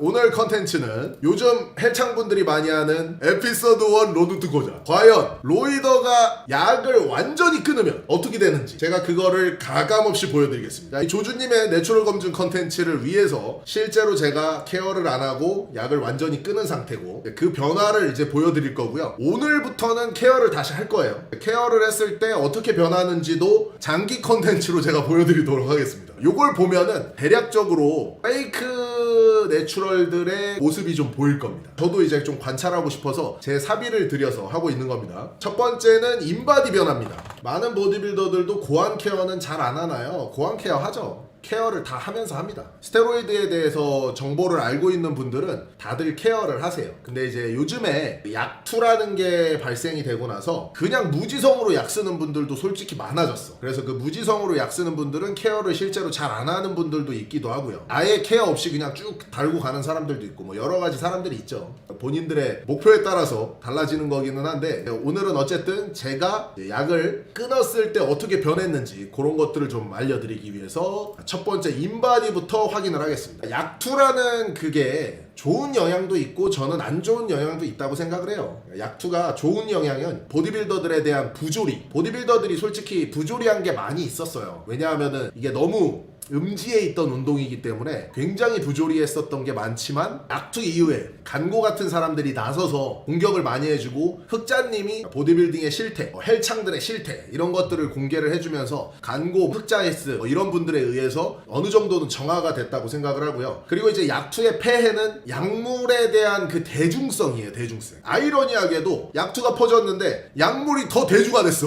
오늘 컨텐츠는 요즘 헬창분들이 많이 하는 에피소드 1 로드 투 고자. 과연 로이더가 약을 완전히 끊으면 어떻게 되는지 제가 그거를 가감없이 보여드리겠습니다. 이 조주님의 내추럴 검증 컨텐츠를 위해서 실제로 제가 케어를 안 하고 약을 완전히 끊은 상태고 그 변화를 이제 보여드릴 거고요. 오늘부터는 케어를 다시 할 거예요. 케어를 했을 때 어떻게 변하는지도 장기 컨텐츠로 제가 보여드리도록 하겠습니다. 요걸 보면은 대략적으로 페이크 내추럴들의 모습이 좀 보일 겁니다. 저도 이제 좀 관찰하고 싶어서 제 사비를 들여서 하고 있는 겁니다. 첫 번째는 인바디 변화입니다. 많은 보디빌더들도 고안 케어는 잘 안 하나요? 고안 케어 하죠. 케어를 다 하면서 합니다. 스테로이드에 대해서 정보를 알고 있는 분들은 다들 케어를 하세요. 근데 이제 요즘에 약투라는 게 발생이 되고 나서 그냥 무지성으로 약 쓰는 분들도 솔직히 많아졌어. 그래서 그 무지성으로 약 쓰는 분들은 케어를 실제로 잘 안 하는 분들도 있기도 하고요. 아예 케어 없이 그냥 쭉 달고 가는 사람들도 있고 뭐 여러 가지 사람들이 있죠. 본인들의 목표에 따라서 달라지는 거기는 한데 오늘은 어쨌든 제가 약을 끊었을 때 어떻게 변했는지 그런 것들을 좀 알려드리기 위해서 첫 번째 인바디부터 확인을 하겠습니다. 약투라는 그게 좋은 영향도 있고 저는 안 좋은 영향도 있다고 생각을 해요. 약투가 좋은 영향은 보디빌더들에 대한 부조리. 보디빌더들이 솔직히 부조리한 게 많이 있었어요. 왜냐하면은 이게 너무 음지에 있던 운동이기 때문에 굉장히 부조리했었던 게 많지만 약투 이후에 간고 같은 사람들이 나서서 공격을 많이 해주고 흑자님이 보디빌딩의 실태, 헬창들의 실태 이런 것들을 공개를 해주면서 간고, 흑자헬스 이런 분들에 의해서 어느 정도는 정화가 됐다고 생각을 하고요. 그리고 이제 약투의 폐해는 약물에 대한 그 대중성이에요. 대중성. 아이러니하게도 약투가 퍼졌는데 약물이 더 대중화 됐어.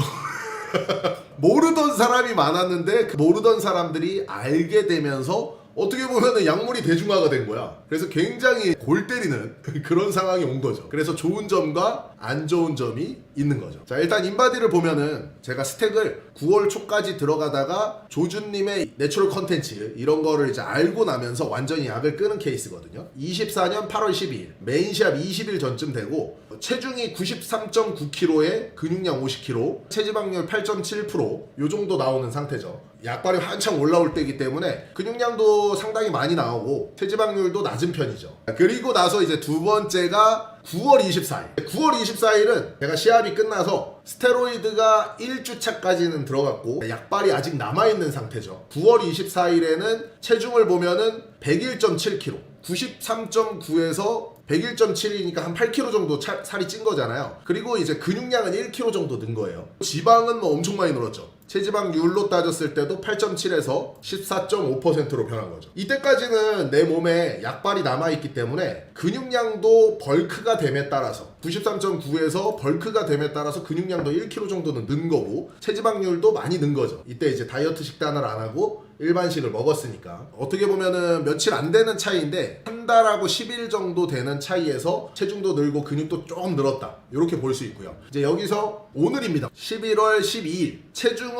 모르던 사람이 많았는데 그 모르던 사람들이 알게 되면서 어떻게 보면은 약물이 대중화가 된 거야. 그래서 굉장히 골 때리는 그런 상황이 온 거죠. 그래서 좋은 점과 안 좋은 점이 있는 거죠. 자, 일단 인바디를 보면은 제가 스택을 9월 초까지 들어가다가 조준님의 내추럴 컨텐츠 이런 거를 이제 알고 나면서 완전히 약을 끊은 케이스거든요. 24년 8월 12일 메인 시합 20일 전쯤 되고 체중이 93.9kg에 근육량 50kg, 체지방률 8.7%, 요 정도 나오는 상태죠. 약발이 한창 올라올 때이기 때문에 근육량도 상당히 많이 나오고 체지방률도 낮은 편이죠. 그리고 나서 이제 두 번째가 9월 24일. 9월 24일은 제가 시합이 끝나서 스테로이드가 1주차까지는 들어갔고 약발이 아직 남아있는 상태죠. 9월 24일에는 체중을 보면은 101.7kg, 93.9에서 101.7이니까 한 8kg 정도 살이 찐 거잖아요. 그리고 이제 근육량은 1kg 정도 는 거예요. 지방은 뭐 엄청 많이 늘었죠. 체지방률로 따졌을 때도 8.7에서 14.5%로 변한 거죠. 이때까지는 내 몸에 약발이 남아있기 때문에 근육량도 벌크가 됨에 따라서 93.9에서 벌크가 됨에 따라서 근육량도 1kg 정도는 는 거고 체지방률도 많이 는 거죠. 이때 이제 다이어트 식단을 안 하고 일반식을 먹었으니까 어떻게 보면은 며칠 안 되는 차이인데 한 달하고 10일 정도 되는 차이에서 체중도 늘고 근육도 조금 늘었다 이렇게 볼 수 있고요. 이제 여기서 오늘입니다. 11월 12일 체중은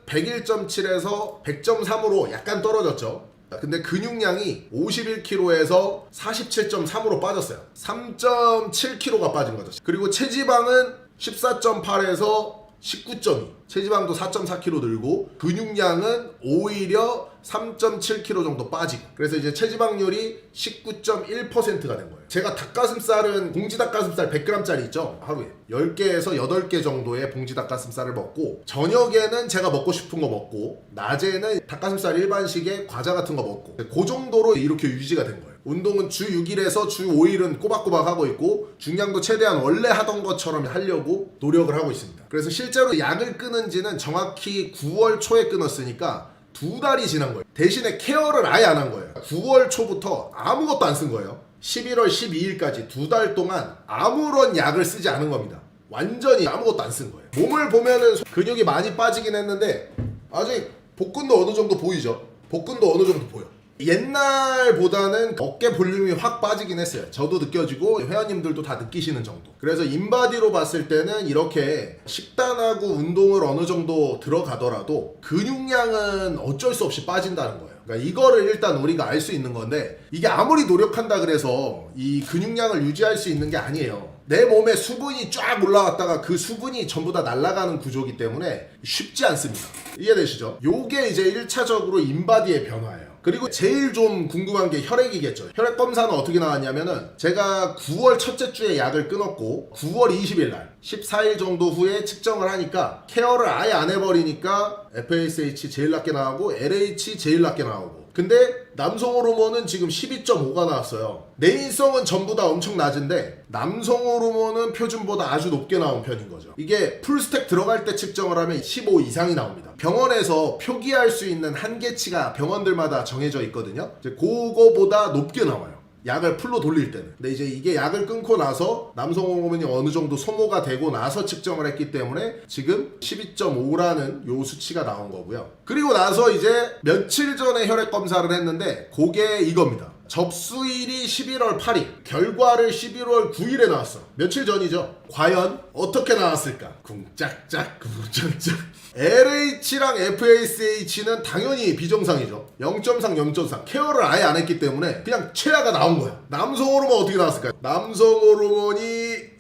101.7에서 100.3으로 약간 떨어졌죠. 근데 근육량이 51kg에서 47.3으로 빠졌어요. 3.7kg가 빠진 거죠. 그리고 체지방은 14.8에서 19.2, 체지방도 4.4kg 늘고 근육량은 오히려 3.7kg 정도 빠지고 그래서 이제 체지방률이 19.1%가 된 거예요. 제가 닭가슴살은 봉지 닭가슴살 100g짜리 있죠? 하루에 10개에서 8개 정도의 봉지 닭가슴살을 먹고 저녁에는 제가 먹고 싶은 거 먹고 낮에는 닭가슴살 일반식의 과자 같은 거 먹고 그 정도로 이렇게 유지가 된 거예요. 운동은 주 6일에서 주 5일은 꼬박꼬박 하고 있고 중량도 최대한 원래 하던 것처럼 하려고 노력을 하고 있습니다. 그래서 실제로 약을 끊은 지는 정확히 9월 초에 끊었으니까 2달이 지난 거예요. 대신에 케어를 아예 안 한 거예요. 9월 초부터 아무것도 안 쓴 거예요. 11월 12일까지 2달 동안 아무런 약을 쓰지 않은 겁니다. 완전히 아무것도 안 쓴 거예요. 몸을 보면은 근육이 많이 빠지긴 했는데 아직 복근도 어느 정도 보이죠? 복근도 어느 정도 보여. 옛날보다는 어깨 볼륨이 확 빠지긴 했어요. 저도 느껴지고 회원님들도 다 느끼시는 정도. 그래서 인바디로 봤을 때는 이렇게 식단하고 운동을 어느 정도 들어가더라도 근육량은 어쩔 수 없이 빠진다는 거예요. 그러니까 이거를 일단 우리가 알 수 있는 건데 이게 아무리 노력한다 그래서 이 근육량을 유지할 수 있는 게 아니에요. 내 몸에 수분이 쫙 올라왔다가 그 수분이 전부 다 날아가는 구조이기 때문에 쉽지 않습니다. 이해되시죠? 요게 이제 1차적으로 인바디의 변화예요. 그리고 제일 좀 궁금한 게 혈액이겠죠. 혈액 검사는 어떻게 나왔냐면은 제가 9월 첫째 주에 약을 끊었고 9월 20일 날 14일 정도 후에 측정을 하니까 케어를 아예 안 해버리니까 FSH 제일 낮게 나오고 LH 제일 낮게 나오고, 근데 남성 호르몬은 지금 12.5가 나왔어요. 내인성은 전부 다 엄청 낮은데 남성 호르몬은 표준보다 아주 높게 나온 편인 거죠. 이게 풀스택 들어갈 때 측정을 하면 15 이상이 나옵니다. 병원에서 표기할 수 있는 한계치가 병원들마다 정해져 있거든요. 이제 그거보다 높게 나와요, 약을 풀로 돌릴 때는. 근데 이제 이게 약을 끊고 나서 남성 호르몬이 어느 정도 소모가 되고 나서 측정을 했기 때문에 지금 12.5라는 요 수치가 나온 거고요. 그리고 나서 이제 며칠 전에 혈액 검사를 했는데 그게 이겁니다. 접수일이 11월 8일, 결과를 11월 9일에 나왔어. 며칠 전이죠. 과연 어떻게 나왔을까? 쿵짝짝 쿵짝짝. LH랑 FSH는 당연히 비정상이죠. 0.3, 0.3. 케어를 아예 안 했기 때문에 그냥 최하가 나온 거야. 남성 호르몬 어떻게 나왔을까요? 남성 호르몬이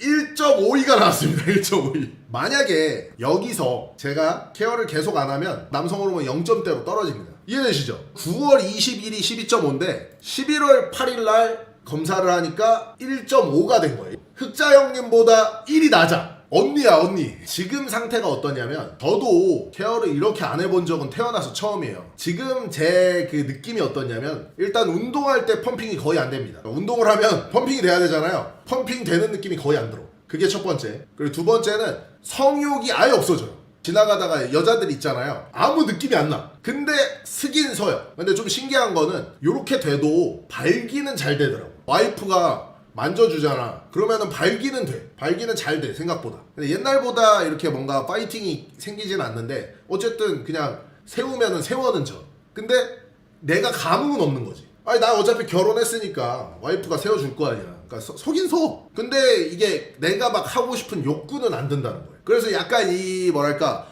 1.52가 나왔습니다. 1.52. 만약에 여기서 제가 케어를 계속 안 하면 남성 호르몬이 0점대로 떨어집니다. 이해되시죠? 9월 20일이 12.5인데 11월 8일 날 검사를 하니까 1.5가 된 거예요. 흑자 형님보다 1이 낮아. 언니야, 언니. 지금 상태가 어떠냐면 저도 케어를 이렇게 안 해본 적은 태어나서 처음이에요. 지금 제 그 느낌이 어떠냐면 일단 운동할 때 펌핑이 거의 안 됩니다. 운동을 하면 펌핑이 돼야 되잖아요. 펌핑 되는 느낌이 거의 안 들어. 그게 첫 번째. 그리고 두 번째는 성욕이 아예 없어져요. 지나가다가 여자들 있잖아요. 아무 느낌이 안 나. 근데 스긴 서요. 근데 좀 신기한 거는 이렇게 돼도 발기는 잘 되더라고. 와이프가 만져주잖아. 그러면은 발기는 돼. 발기는 잘 돼, 생각보다. 근데 옛날보다 이렇게 뭔가 파이팅이 생기진 않는데 어쨌든 그냥 세우면은 세워는 져. 근데 내가 감흥은 없는 거지. 아니 나 어차피 결혼했으니까 와이프가 세워줄 거 아니야. 그러니까 속긴 서. 근데 이게 내가 막 하고 싶은 욕구는 안 든다는 거예요. 그래서 약간 이 뭐랄까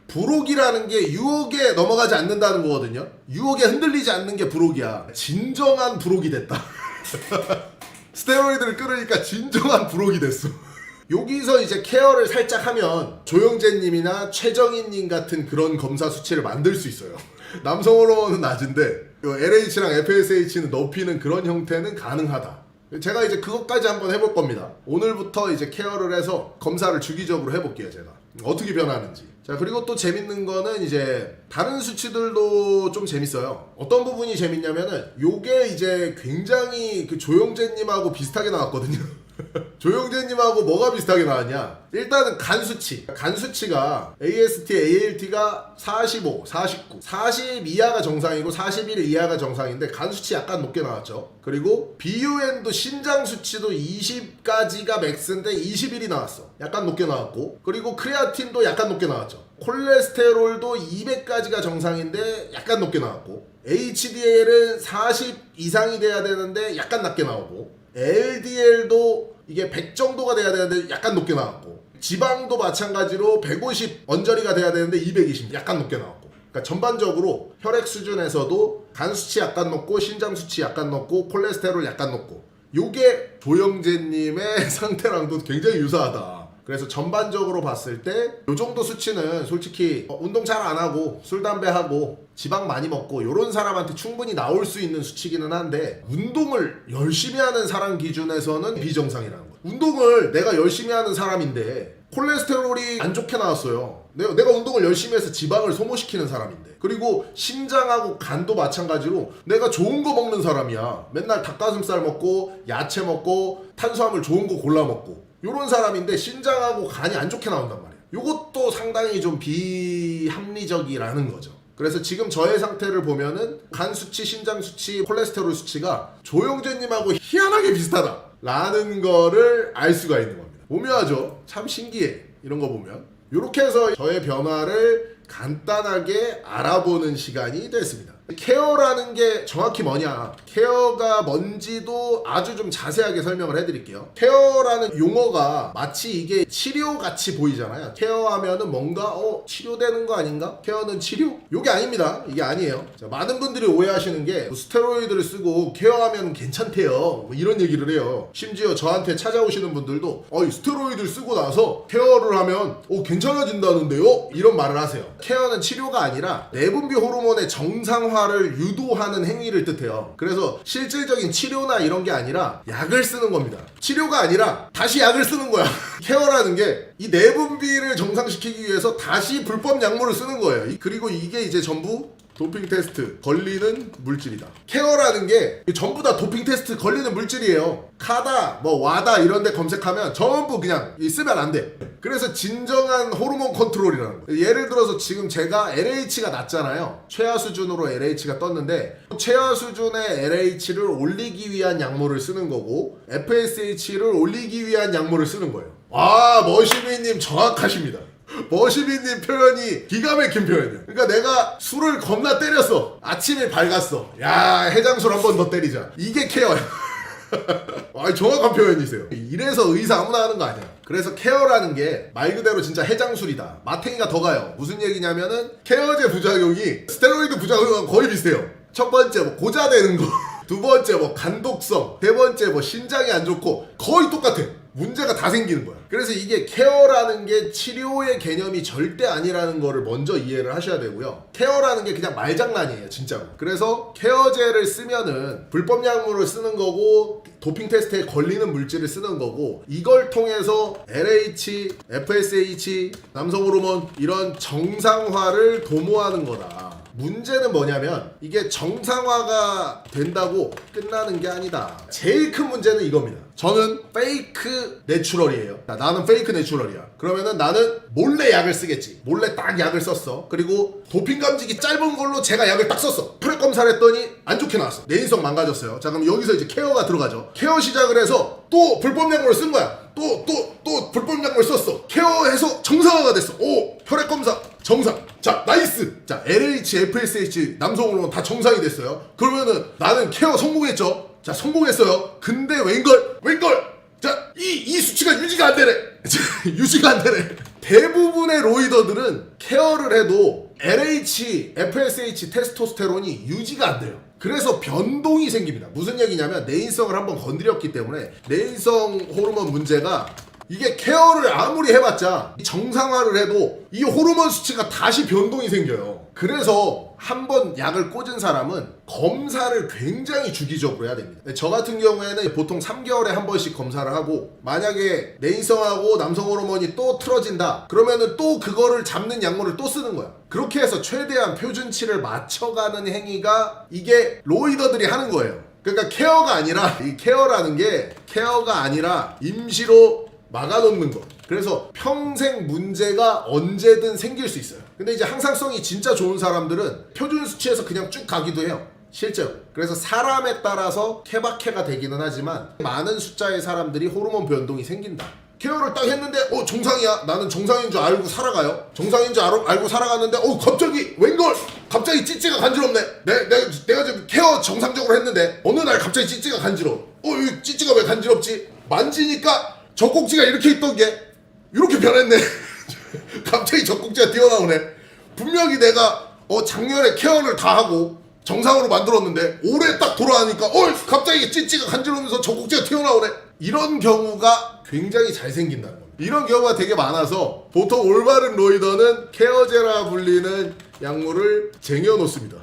불혹이라는 게 유혹에 넘어가지 않는다는 거거든요. 유혹에 흔들리지 않는 게 불혹이야. 진정한 불혹이 됐다. 스테로이드를 끊으니까 진정한 불혹이 됐어. 여기서 이제 케어를 살짝 하면 조영재님이나 최정희님 같은 그런 검사 수치를 만들 수 있어요. 남성 호르몬은 낮은데 LH랑 FSH는 높이는 그런 형태는 가능하다. 제가 이제 그것까지 한번 해볼 겁니다. 오늘부터 이제 케어를 해서 검사를 주기적으로 해볼게요. 제가 어떻게 변하는지. 자, 그리고 또 재밌는 거는 이제 다른 수치들도 좀 재밌어요. 어떤 부분이 재밌냐면은 요게 이제 굉장히 그 조영재님하고 비슷하게 나왔거든요. 조영재님하고 뭐가 비슷하게 나왔냐? 일단은 간 수치. 간 수치가 AST, ALT가 45, 49, 40 이하가 정상이고 41 이하가 정상인데 간 수치 약간 높게 나왔죠. 그리고 BUN도 신장 수치도 20까지가 맥스인데 21이 나왔어. 약간 높게 나왔고, 그리고 크레아틴도 약간 높게 나왔죠. 콜레스테롤도 200까지가 정상인데 약간 높게 나왔고, HDL은 40 이상이 돼야 되는데 약간 낮게 나오고, LDL도 이게 100 정도가 돼야 되는데 약간 높게 나왔고, 지방도 마찬가지로 150 언저리가 돼야 되는데 220 약간 높게 나왔고, 그러니까 전반적으로 혈액 수준에서도 간 수치 약간 높고 신장 수치 약간 높고 콜레스테롤 약간 높고, 요게 조영재님의 상태랑도 굉장히 유사하다. 그래서 전반적으로 봤을 때 요 정도 수치는 솔직히 운동 잘 안 하고 술 담배 하고 지방 많이 먹고 요런 사람한테 충분히 나올 수 있는 수치기는 한데, 운동을 열심히 하는 사람 기준에서는 비정상이라는 거야. 운동을 내가 열심히 하는 사람인데 콜레스테롤이 안 좋게 나왔어요. 내가 운동을 열심히 해서 지방을 소모시키는 사람인데, 그리고 심장하고 간도 마찬가지로 내가 좋은 거 먹는 사람이야. 맨날 닭가슴살 먹고 야채 먹고 탄수화물 좋은 거 골라 먹고 요런 사람인데 신장하고 간이 안 좋게 나온단 말이야. 요것도 상당히 좀 비합리적이라는 거죠. 그래서 지금 저의 상태를 보면은 간 수치, 신장 수치, 콜레스테롤 수치가 조영재님하고 희한하게 비슷하다 라는 거를 알 수가 있는 겁니다. 오묘하죠? 참 신기해, 이런 거 보면. 이렇게 해서 저의 변화를 간단하게 알아보는 시간이 됐습니다. 케어라는 게 정확히 뭐냐, 케어가 뭔지도 아주 좀 자세하게 설명을 해드릴게요. 케어라는 용어가 마치 이게 치료같이 보이잖아요. 케어하면은 뭔가 치료되는 거 아닌가? 케어는 치료? 요게 아닙니다. 이게 아니에요. 자, 많은 분들이 오해하시는 게 스테로이드를 쓰고 케어하면 괜찮대요, 뭐 이런 얘기를 해요. 심지어 저한테 찾아오시는 분들도 이 스테로이드를 쓰고 나서 케어를 하면 괜찮아진다는데요? 이런 말을 하세요. 케어는 치료가 아니라 내분비 호르몬의 정상화 정상화를 유도하는 행위를 뜻해요. 그래서 실질적인 치료나 이런 게 아니라 약을 쓰는 겁니다. 치료가 아니라 다시 약을 쓰는 거야. 케어라는 게 이 내분비를 정상시키기 위해서 다시 불법 약물을 쓰는 거예요. 그리고 이게 이제 전부 도핑 테스트 걸리는 물질이다. 케어라는 게 전부 다 도핑 테스트 걸리는 물질이에요. 카다, 뭐 와다 이런 데 검색하면 전부 그냥 쓰면 안 돼. 그래서 진정한 호르몬 컨트롤이라는 거예요. 예를 들어서 지금 제가 LH가 낮잖아요. 최하 수준으로 LH가 떴는데 최하 수준의 LH를 올리기 위한 약물을 쓰는 거고 FSH를 올리기 위한 약물을 쓰는 거예요. 아, 머시미님 정확하십니다. 머시비님 표현이 기가 막힌 표현이야. 그러니까 내가 술을 겁나 때렸어. 아침에 밝았어. 야, 해장술 한 번 더 때리자. 이게 케어야. 아, 정확한 표현이세요. 이래서 의사 아무나 하는 거 아니야. 그래서 케어라는 게 말 그대로 진짜 해장술이다. 마탱이가 더 가요. 무슨 얘기냐면은 케어제 부작용이 스테로이드 부작용과 거의 비슷해요. 첫 번째 뭐 고자되는 거, 두 번째 뭐 간독성, 세 번째 뭐 신장이 안 좋고 거의 똑같아. 문제가 다 생기는 거야. 그래서 이게 케어라는 게 치료의 개념이 절대 아니라는 거를 먼저 이해를 하셔야 되고요. 케어라는 게 그냥 말장난이에요, 진짜로. 그래서 케어제를 쓰면은 불법 약물을 쓰는 거고 도핑 테스트에 걸리는 물질을 쓰는 거고 이걸 통해서 LH, FSH, 남성 호르몬 이런 정상화를 도모하는 거다. 문제는 뭐냐면 이게 정상화가 된다고 끝나는 게 아니다. 제일 큰 문제는 이겁니다. 저는 페이크 내추럴이에요. 나는 페이크 내추럴이야. 그러면은 나는 몰래 약을 쓰겠지. 몰래 딱 약을 썼어. 그리고 도핑 감지기 짧은 걸로 제가 약을 딱 썼어. 혈액 검사를 했더니 안 좋게 나왔어. 내 인성 망가졌어요. 자, 그럼 여기서 이제 케어가 들어가죠. 케어 시작을 해서 또 불법 약물을 쓴 거야. 또 불법 약물 썼어. 케어해서 정상화가 됐어. 오, 혈액 검사 정상. 자, 나이스. 자, LH, FSH 남성으로는 다 정상이 됐어요. 그러면은 나는 케어 성공했죠. 자, 성공했어요. 근데 웬걸? 자, 이 수치가 유지가 안 되네. 유지가 안 되네. 대부분의 로이더들은 케어를 해도 LH, FSH 테스토스테론이 유지가 안 돼요. 그래서 변동이 생깁니다. 무슨 얘기냐면 내인성을 한번 건드렸기 때문에 내인성 호르몬 문제가 이게 케어를 아무리 해봤자 정상화를 해도 이 호르몬 수치가 다시 변동이 생겨요. 그래서 한번 약을 꽂은 사람은 검사를 굉장히 주기적으로 해야 됩니다. 저 같은 경우에는 보통 3개월에 한 번씩 검사를 하고 만약에 내인성하고 남성 호르몬이 또 틀어진다 그러면은 또 그거를 잡는 약물을 또 쓰는 거야. 그렇게 해서 최대한 표준치를 맞춰가는 행위가 이게 로이더들이 하는 거예요. 그러니까 케어가 아니라 이 케어라는 게 케어가 아니라 임시로 막아놓는 거. 그래서 평생 문제가 언제든 생길 수 있어요. 근데 이제 항상성이 진짜 좋은 사람들은 표준 수치에서 그냥 쭉 가기도 해요. 실제로. 그래서 사람에 따라서 케바케가 되기는 하지만 많은 숫자의 사람들이 호르몬 변동이 생긴다. 케어를 딱 했는데 정상이야. 나는 정상인 줄 알고 살아가요. 정상인 줄 알고 살아갔는데 갑자기 웬걸? 갑자기 찌찌가 간지럽네. 내가 지금 케어 정상적으로 했는데 어느 날 갑자기 찌찌가 간지러워. 이 찌찌가 왜 간지럽지? 만지니까 젖꼭지가 이렇게 있던 게 이렇게 변했네. 갑자기 젖꼭지가 튀어나오네. 분명히 내가 작년에 케어를 다 하고 정상으로 만들었는데 올해 딱 돌아가니까 갑자기 찌찌가 간지러면서 젖꼭지가 튀어나오네. 이런 경우가 굉장히 잘 생긴다는 겁니다. 이런 경우가 되게 많아서 보통 올바른 로이더는 케어제라 불리는 약물을 쟁여놓습니다.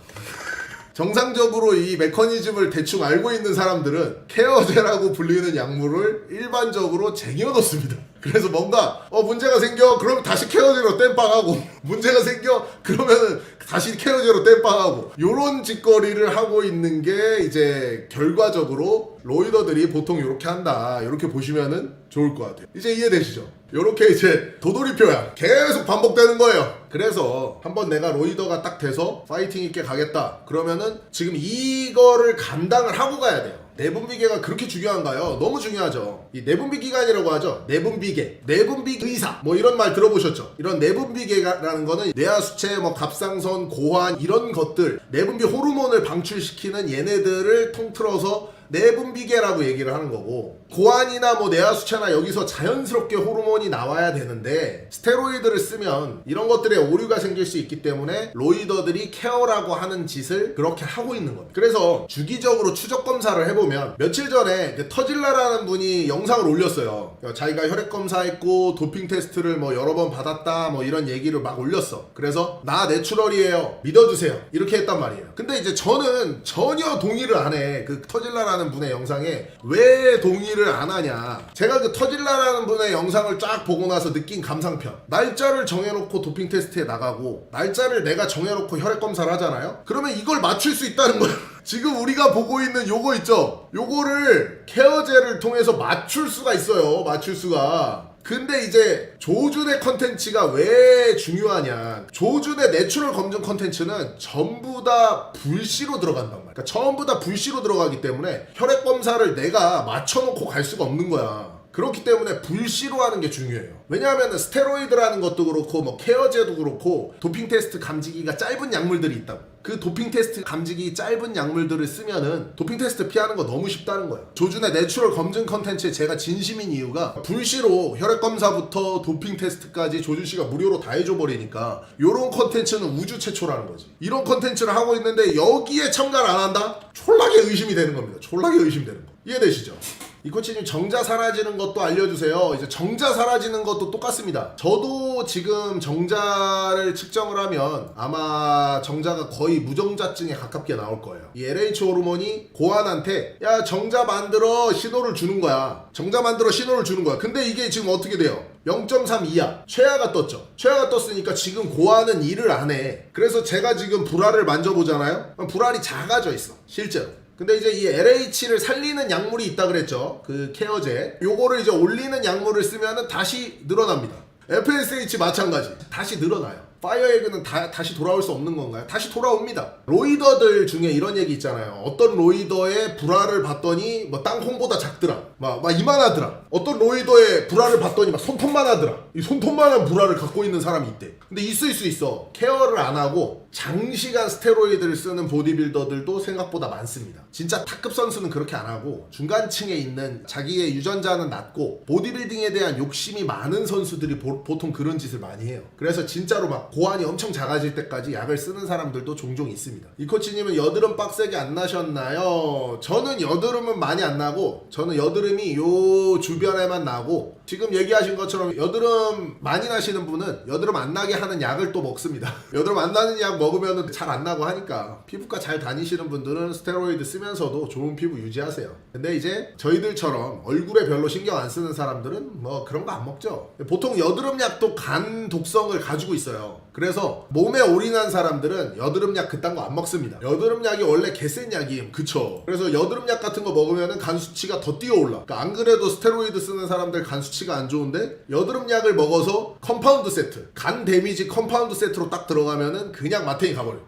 정상적으로 이 메커니즘을 대충 알고 있는 사람들은 케어제라고 불리는 약물을 일반적으로 쟁여놓습니다. 그래서 뭔가 문제가 생겨 그럼 다시 케어제로 땜빵하고 문제가 생겨 그러면은 다시 케어제로 땜빵하고 요런 짓거리를 하고 있는 게 이제 결과적으로 로이더들이 보통 이렇게 한다. 이렇게 보시면은 좋을 것 같아요. 이제 이해되시죠? 요렇게 이제 도돌이표야 계속 반복되는 거예요. 그래서 한번 내가 로이더가 딱 돼서 파이팅 있게 가겠다 그러면은 지금 이거를 감당을 하고 가야 돼요. 내분비계가 그렇게 중요한가요? 너무 중요하죠. 이 내분비기관이라고 하죠. 내분비계, 내분비의사 뭐 이런 말 들어보셨죠? 이런 내분비계라는 거는 뇌하수체, 갑상선, 고환 이런 것들 내분비 호르몬을 방출시키는 얘네들을 통틀어서 내분비계라고 얘기를 하는 거고, 고환이나 뭐 내하수체나 여기서 자연스럽게 호르몬이 나와야 되는데 스테로이드를 쓰면 이런 것들에 오류가 생길 수 있기 때문에 로이더들이 케어라고 하는 짓을 그렇게 하고 있는 겁니다. 그래서 주기적으로 추적 검사를 해보면, 며칠 전에 터질라라는 분이 영상을 올렸어요. 자기가 혈액 검사했고 도핑 테스트를 뭐 여러 번 받았다 뭐 이런 얘기를 막 올렸어. 그래서 나 내추럴이에요, 믿어주세요, 이렇게 했단 말이에요. 근데 이제 저는 전혀 동의를 안 해. 그 터질라라는 분의 영상에 왜 동의를 안 하냐. 제가 그 터질라라는 분의 영상을 쫙 보고 나서 느낀 감상편, 날짜를 정해놓고 도핑 테스트에 나가고 날짜를 내가 정해놓고 혈액 검사를 하잖아요. 그러면 이걸 맞출 수 있다는 거예요. 지금 우리가 보고 있는 요거 있죠, 요거를 케어제를 통해서 맞출 수가 있어요. 맞출 수가. 근데 이제 조준의 컨텐츠가 왜 중요하냐, 조준의 내추럴 검증 컨텐츠는 전부 다 불시로 들어간단 말이야. 그러니까 전부 다 불시로 들어가기 때문에 혈액 검사를 내가 맞춰놓고 갈 수가 없는 거야. 그렇기 때문에 불시로 하는 게 중요해요. 왜냐하면 스테로이드라는 것도 그렇고 뭐 케어제도 그렇고 도핑 테스트 감지기가 짧은 약물들이 있다고. 그 도핑 테스트 감지기 짧은 약물들을 쓰면은 도핑 테스트 피하는 거 너무 쉽다는 거야. 조준의 내추럴 검증 컨텐츠에 제가 진심인 이유가, 불시로 혈액 검사부터 도핑 테스트까지 조준 씨가 무료로 다 해줘 버리니까 요런 컨텐츠는 우주 최초라는 거지. 이런 컨텐츠를 하고 있는데 여기에 참가를 안 한다? 촐라게 의심이 되는 겁니다. 촐라게 의심되는 거. 이해되시죠? 이 코치님, 정자 사라지는 것도 알려주세요. 이제 정자 사라지는 것도 똑같습니다. 저도 지금 정자를 측정을 하면 아마 정자가 거의 무정자증에 가깝게 나올 거예요. 이 LH 호르몬이 고환한테 야 정자 만들어 신호를 주는 거야. 정자 만들어 신호를 주는 거야. 근데 이게 지금 어떻게 돼요? 0.3 이하 최하가 떴죠. 최하가 떴으니까 지금 고환은 일을 안 해. 그래서 제가 지금 불알을 만져보잖아요. 불알이 작아져 있어 실제로. 근데 이제 이 LH를 살리는 약물이 있다 그랬죠. 그 케어제. 요거를 이제 올리는 약물을 쓰면은 다시 늘어납니다. FSH 마찬가지. 다시 늘어나요. 파이어에그는 다시 돌아올 수 없는 건가요? 다시 돌아옵니다. 로이더들 중에 이런 얘기 있잖아요. 어떤 로이더의 불알을 봤더니 뭐 땅콩보다 작더라. 막 이만하더라. 어떤 로이더의 불알을 봤더니 막 손톱만 하더라. 이 손톱만한 불알을 갖고 있는 사람이 있대. 근데 있을 수 있어. 케어를 안 하고 장시간 스테로이드를 쓰는 보디빌더들도 생각보다 많습니다. 진짜 탑급 선수는 그렇게 안 하고 중간층에 있는 자기의 유전자는 낮고 보디빌딩에 대한 욕심이 많은 선수들이 보통 그런 짓을 많이 해요. 그래서 진짜로 막 고환이 엄청 작아질 때까지 약을 쓰는 사람들도 종종 있습니다. 이 코치님은 여드름 빡세게 안 나셨나요? 저는 여드름은 많이 안 나고, 저는 여드름이 요 주변에만 나고, 지금 얘기하신 것처럼 여드름 많이 나시는 분은 여드름 안 나게 하는 약을 또 먹습니다. 여드름 안 나는 약 먹으면 잘 안 나고 하니까 피부과 잘 다니시는 분들은 스테로이드 쓰면서도 좋은 피부 유지하세요. 근데 이제 저희들처럼 얼굴에 별로 신경 안 쓰는 사람들은 뭐 그런 거 안 먹죠. 보통 여드름 약도 간 독성을 가지고 있어요. 그래서 몸에 올인한 사람들은 여드름 약 그딴 거 안 먹습니다. 여드름 약이 원래 개센 약이에요. 그쵸? 그래서 여드름 약 같은 거 먹으면 간 수치가 더 뛰어올라. 그러니까 안 그래도 스테로이드 쓰는 사람들 간 수치가 안 좋은데 여드름 약을 먹어서 컴파운드 세트, 간 데미지 컴파운드 세트로 딱 들어가면은 그냥 마탱이 가버려.